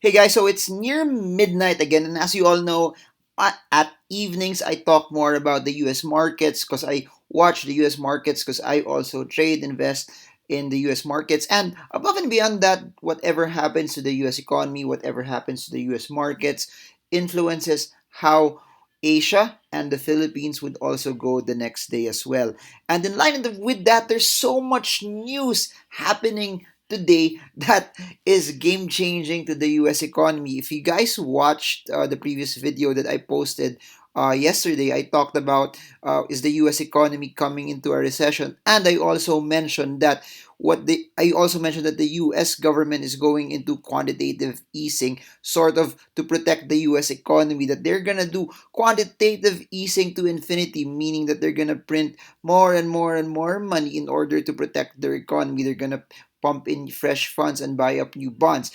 Hey guys, so it's near midnight again, and as you all know, at evenings I talk more about the US markets because I watch the US markets because I also invest in the US markets. And above and beyond that, whatever happens to the US economy, whatever happens to the US markets, influences how Asia and the Philippines would also go the next day as well. And in line with that, there's so much news happening today that is game changing to the US economy. If you guys watched the previous video that I posted yesterday, I talked about is the US economy coming into a recession, and I also mentioned that the US government is going into quantitative easing, sort of to protect the US economy. That they're gonna do quantitative easing to infinity, meaning that they're gonna print more and more and more money in order to protect their economy. They're gonna pump in fresh funds and buy up new bonds.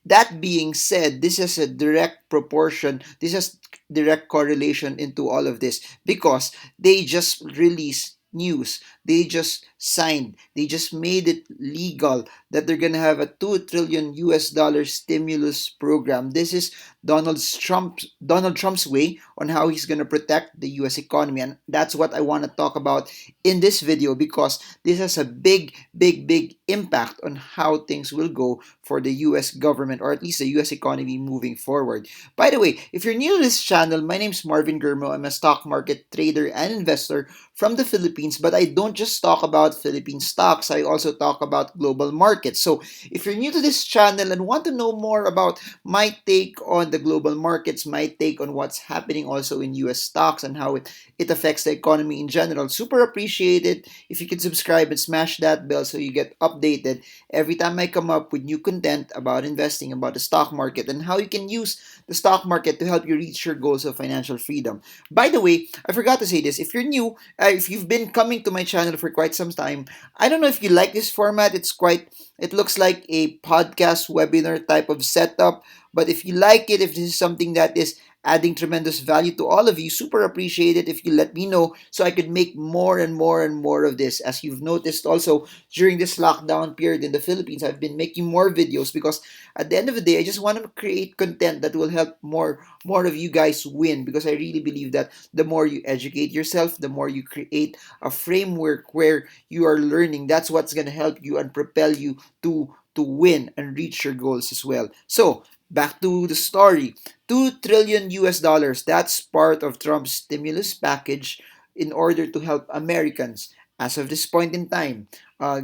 That being said, this is a direct proportion, this has direct correlation into all of this because they just released news. They just signed, they just made it legal that they're gonna have a 2 trillion US dollar stimulus program. This is Donald Trump's way on how he's gonna protect the US economy. And that's what I want to talk about in this video because this has a big impact on how things will go for the US government, or at least the US economy moving forward. By the way, if you're new to this channel, my name's Marvin Germo. I'm a stock market trader and investor from the Philippines, but I don't just talk about Philippine stocks, I also talk about global markets. So if you're new to this channel and want to know more about my take on the global markets, my take on what's happening also in US stocks and how it affects the economy in general, super appreciate it if you can subscribe and smash that bell so you get updated every time I come up with new content about investing, about the stock market, and how you can use the stock market to help you reach your goals of financial freedom. By the way, I forgot to say this. If you're new, if you've been coming to my channel for quite some time, I don't know if you like this format. It looks like a podcast webinar type of setup. But if you like it, if this is something that is adding tremendous value to all of you, super appreciate it if you let me know so I could make more and more and more of this. As you've noticed also during this lockdown period in the Philippines, I've been making more videos because at the end of the day, I just want to create content that will help more of you guys win, because I really believe that the more you educate yourself, the more you create a framework where you are learning, that's what's going to help you and propel you to win and reach your goals as well. So, back to the story. 2 trillion US dollars, that's part of Trump's stimulus package in order to help Americans as of this point in time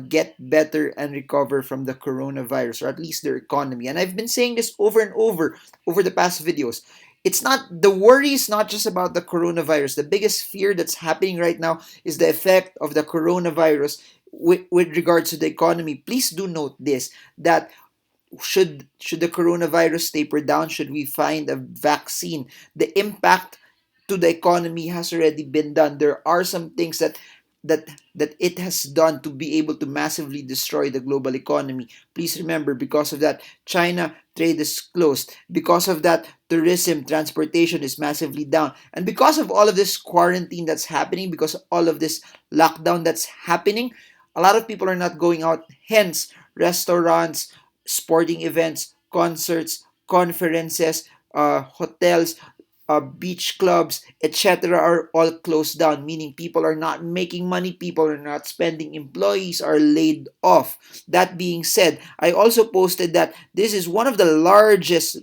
get better and recover from the coronavirus, or at least their economy. And I've been saying this over and over the past videos. It's not, the worry is not just about the coronavirus. The biggest fear that's happening right now is the effect of the coronavirus with regards to the economy. Please do note this, that should the coronavirus taper down, should we find a vaccine, the impact to the economy has already been done. There are some things that it has done to be able to massively destroy the global economy. Please remember, because of that, China trade is closed. Because of that, tourism, transportation is massively down. And because of all of this quarantine that's happening, because of all of this lockdown that's happening, a lot of people are not going out. Hence, restaurants, sporting events, concerts, conferences, hotels, beach clubs, etc. are all closed down, meaning people are not making money, people are not spending, employees are laid off. That being said, I also posted that this is one of the largest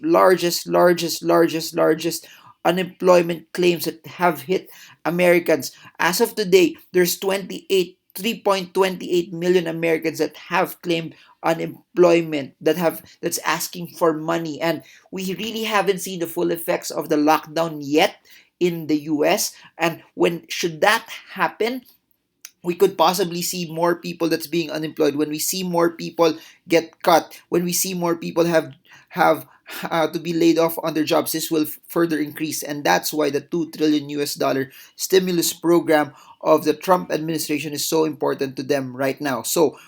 unemployment claims that have hit Americans. As of today, there's 3.28 million Americans that have claimed unemployment, that's asking for money. And we really haven't seen the full effects of the lockdown yet in the US. And when should that happen, we could possibly see more people that's being unemployed. When we see more people get cut, when we see more people have to be laid off on their jobs, this will further increase. And that's why the 2 trillion US dollar stimulus program of the Trump administration is so important to them right now. So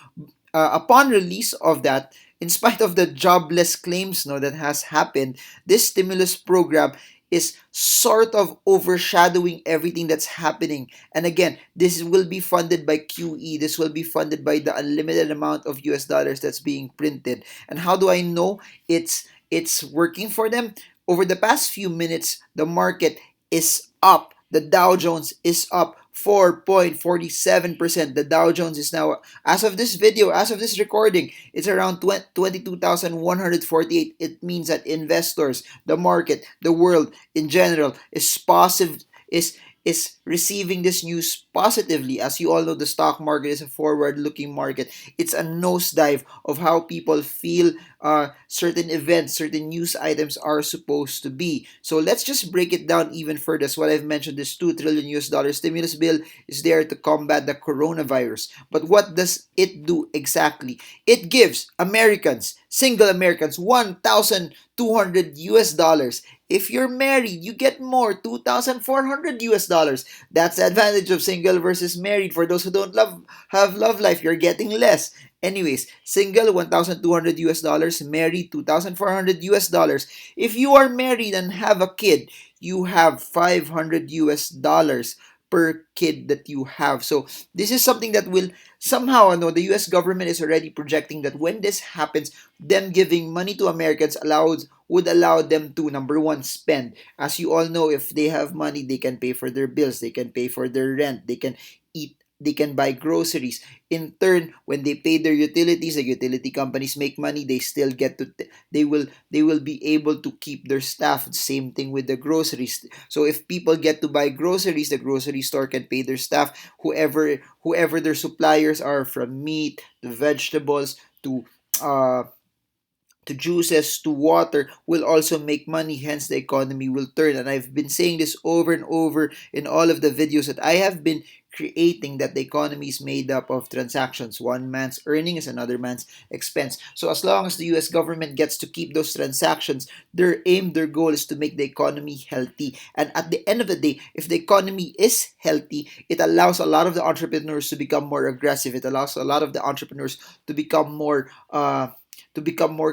upon release of that, in spite of the jobless claims that has happened, this stimulus program is sort of overshadowing everything that's happening. And again, this will be funded by QE. This will be funded by the unlimited amount of US dollars that's being printed. And how do I know it's working for them. Over the past few minutes, the market is up. The Dow Jones is up 4.47%. The Dow Jones is now, as of this video, as of this recording, it's around 22,148. It means that investors, the market, the world in general is positive, is receiving this news positively. As you all know, the stock market is a forward-looking market. It's a nosedive of how people feel certain events, certain news items are supposed to be. So let's just break it down even further. As what I've mentioned, this 2 trillion US dollar stimulus bill is there to combat the coronavirus. But what does it do exactly? It gives Americans, single Americans, 1,200 US dollars. If you're married, you get more, 2,400 US dollars. That's the advantage of single versus married. For those who don't have love life, you're getting less. Anyways, single 1,200 US dollars, married 2,400 US dollars. If you are married and have a kid, you have 500 US dollars per kid that you have. So this is something that will somehow, I know the US government is already projecting that when this happens, them giving money to Americans would allow them to, number one, spend. As you all know, if they have money, they can pay for their bills, they can pay for their rent, they can eat, they can buy groceries. In turn, when they pay their utilities, the utility companies make money, they still get to they will be able to keep their staff. Same thing with the groceries. So if people get to buy groceries, the grocery store can pay their staff, whoever their suppliers are, from meat to vegetables uh to juices to water, will also make money, hence the economy will turn. And I've been saying this over and over in all of the videos that I have been creating, that the economy is made up of transactions. One man's earning is another man's expense. So as long as the US government gets to keep those transactions, their goal is to make the economy healthy. And at the end of the day, if the economy is healthy, it allows a lot of the entrepreneurs to become more aggressive. It allows a lot of the entrepreneurs to become more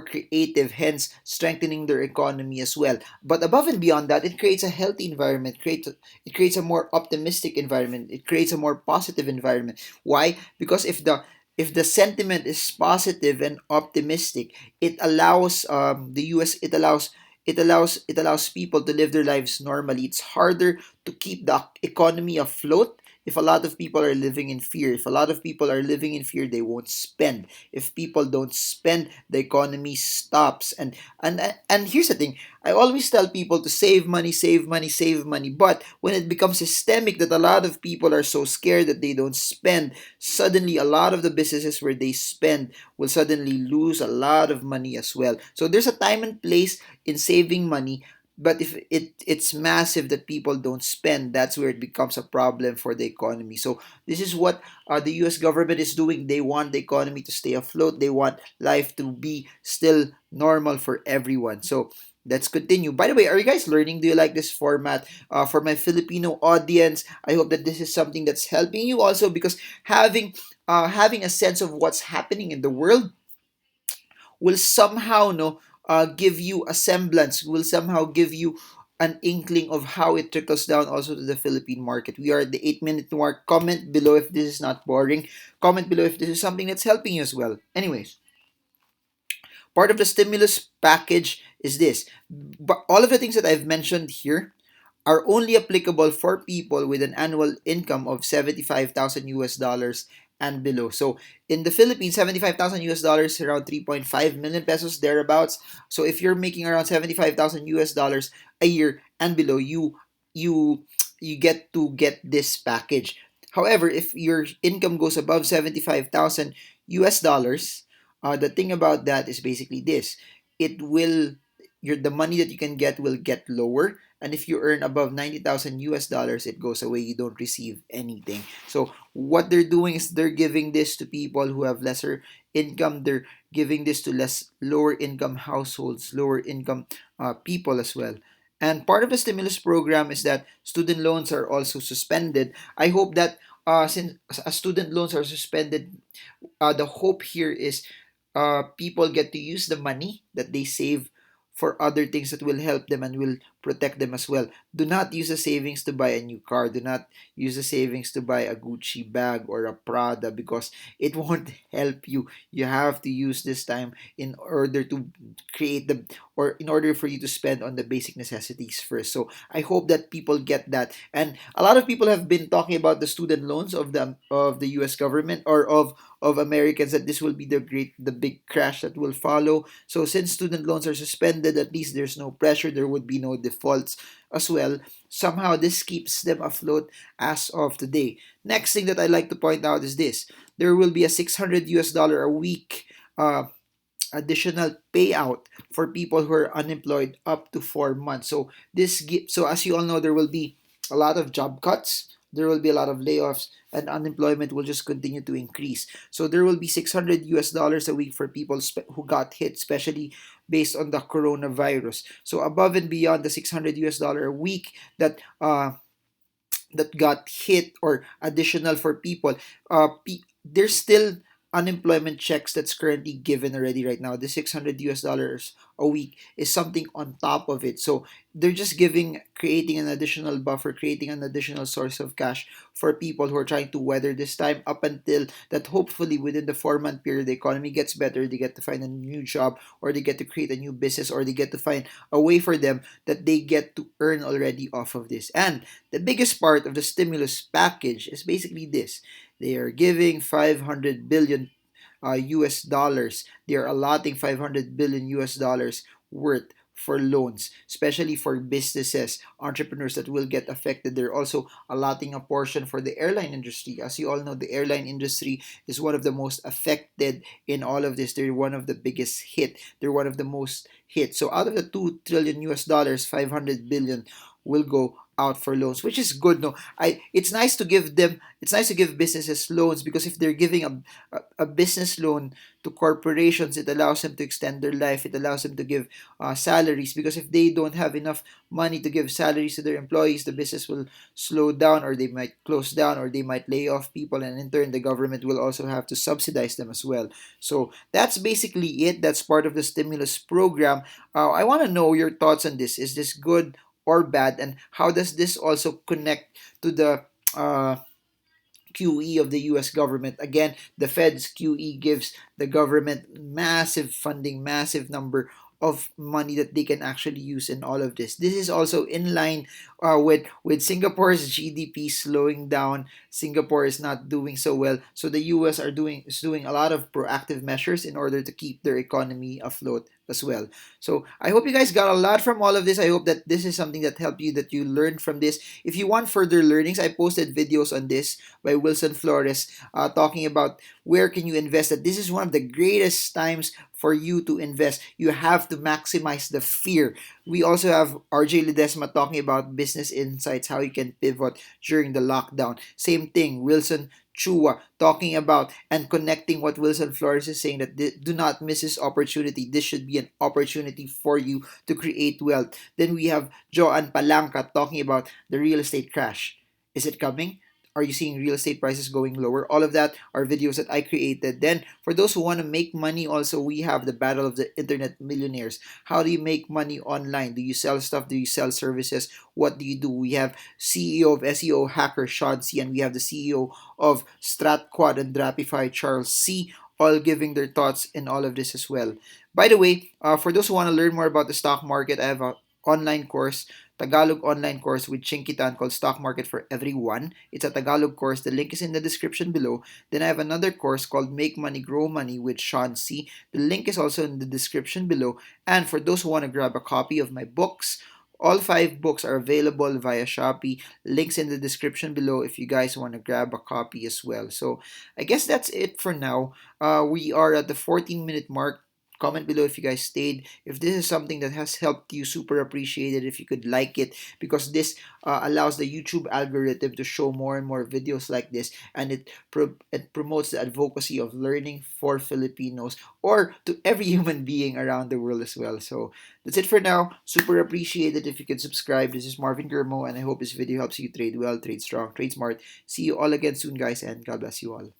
creative, hence strengthening their economy as well. But above and beyond that, it creates a healthy environment, it creates a more optimistic environment, it creates a more positive environment. Why? Because if the sentiment is positive and optimistic, it allows the US it allows people to live their lives normally. It's harder to keep the economy afloat if a lot of people are living in fear. If a lot of people are living in fear, they won't spend. If people don't spend, the economy stops. And here's the thing. I always tell people to save money, save money, save money. But when it becomes systemic, that a lot of people are so scared that they don't spend, suddenly a lot of the businesses where they spend will suddenly lose a lot of money as well. So there's a time and place in saving money. But if it's massive that people don't spend, that's where it becomes a problem for the economy. So this is what the US government is doing. They want the economy to stay afloat. They want life to be still normal for everyone. So let's continue. By the way, are you guys learning? Do you like this format? For my Filipino audience, I hope that this is something that's helping you also, because having a sense of what's happening in the world will somehow give you a semblance, will somehow give you an inkling of how it trickles down also to the Philippine market. We are at the 8-minute mark. Comment below if this is not boring. Comment below if this is something that's helping you as well. Anyways, part of the stimulus package is this. But all of the things that I've mentioned here are only applicable for people with an annual income of 75,000 US dollars and below. So in the Philippines, 75,000 US dollars, around 3.5 million pesos thereabouts. So if you're making around 75,000 US dollars a year and below, you you get this package. However, if your income goes above 75,000 US dollars, the thing about that is basically this. It will the money that you can get will get lower, and if you earn above 90,000 US dollars, it goes away. You don't receive anything. So what they're doing is they're giving this to people who have lesser income. They're giving this to lower income households, lower income people as well. And part of the stimulus program is that student loans are also suspended. I hope that since student loans are suspended, the hope here is people get to use the money that they save for other things that will help them and will protect them as well. Do not use the savings to buy a new car. Do not use the savings to buy a Gucci bag or a Prada, because it won't help you. You have to use this time in order to create the, or in order for you to spend on the basic necessities first. So I hope that people get that. And a lot of people have been talking about the student loans of the US government, or of Americans, that this will be the big crash that will follow. So since student loans are suspended, at least there's no pressure, there would be no defaults as well. Somehow this keeps them afloat as of today. Next thing that I'd like to point out is this. There will be a 600 US dollar a week additional payout for people who are unemployed up to 4 months. So so as you all know, there will be a lot of job cuts. There will be a lot of layoffs, and unemployment will just continue to increase. So there will be 600 US dollars a week for people who got hit, especially based on the coronavirus. So above and beyond the 600 US dollar a week that got hit, or additional for people, there's still unemployment checks that's currently given already right now. The 600 US dollars a week is something on top of it. So they're just creating an additional buffer, creating an additional source of cash for people who are trying to weather this time, up until that hopefully within the 4 month period the economy gets better, they get to find a new job, or they get to create a new business, or they get to find a way for them that they get to earn already off of this. And the biggest part of the stimulus package is basically this. They are giving 500 billion US dollars. They are allotting 500 billion US dollars worth for loans, especially for businesses, entrepreneurs that will get affected. They're also allotting a portion for the airline industry. As you all know, the airline industry is one of the most affected in all of this. They're one of the biggest hit. They're one of the most hit. So out of the 2 trillion US dollars, 500 billion will go out for loans, which is good. No, it's nice to give them, it's nice to give businesses loans, because if they're giving a business loan to corporations, it allows them to extend their life, it allows them to give salaries, because if they don't have enough money to give salaries to their employees, the business will slow down, or they might close down, or they might lay off people, and in turn the government will also have to subsidize them as well. So that's basically it. That's part of the stimulus program. I want to know your thoughts on this. Is this good or bad, and how does this also connect to the QE of the US government? Again, the Fed's QE gives the government massive funding, massive number of money that they can actually use in all of this. This is also in line with Singapore's GDP slowing down. Singapore is not doing so well, so the US is doing a lot of proactive measures in order to keep their economy afloat as well. So I hope you guys got a lot from all of this. I hope that this is something that helped you, that you learned from this. If you want further learnings, I posted videos on this by Wilson Flores, talking about where can you invest. That this is one of the greatest times for you to invest. You have to maximize the fear. We also have RJ Ledesma talking about business insights, how you can pivot during the lockdown. Same thing, Wilson Chua talking about and connecting what Wilson Flores is saying, that do not miss this opportunity. This should be an opportunity for you to create wealth. Then we have Joan Palanca talking about the real estate crash. Is it coming? Are you seeing real estate prices going lower? All of that are videos that I created. Then, for those who want to make money, also, we have the battle of the internet millionaires. How do you make money online? Do you sell stuff? Do you sell services? What do you do? We have CEO of SEO Hacker Sean C, and we have the CEO of StratQuad and Drapify Charles C, all giving their thoughts in all of this as well. By the way, for those who want to learn more about the stock market, I have an online course, Tagalog online course with Chinkitan, called Stock Market for Everyone. It's a Tagalog course. The link is in the description below. Then I have another course called Make Money, Grow Money with Sean C. The link is also in the description below. And for those who want to grab a copy of my books, all 5 books are available via Shopee. Links in the description below if you guys want to grab a copy as well. So I guess that's it for now. We are at the 14-minute mark. Comment below if you guys stayed. If this is something that has helped you, super appreciated if you could like it, because this allows the YouTube algorithm to show more and more videos like this, and it promotes the advocacy of learning for Filipinos, or to every human being around the world as well. So that's it for now. Super appreciated if you could subscribe. This is Marvin Germo, and I hope this video helps you trade well, trade strong, trade smart. See you all again soon, guys, and God bless you all.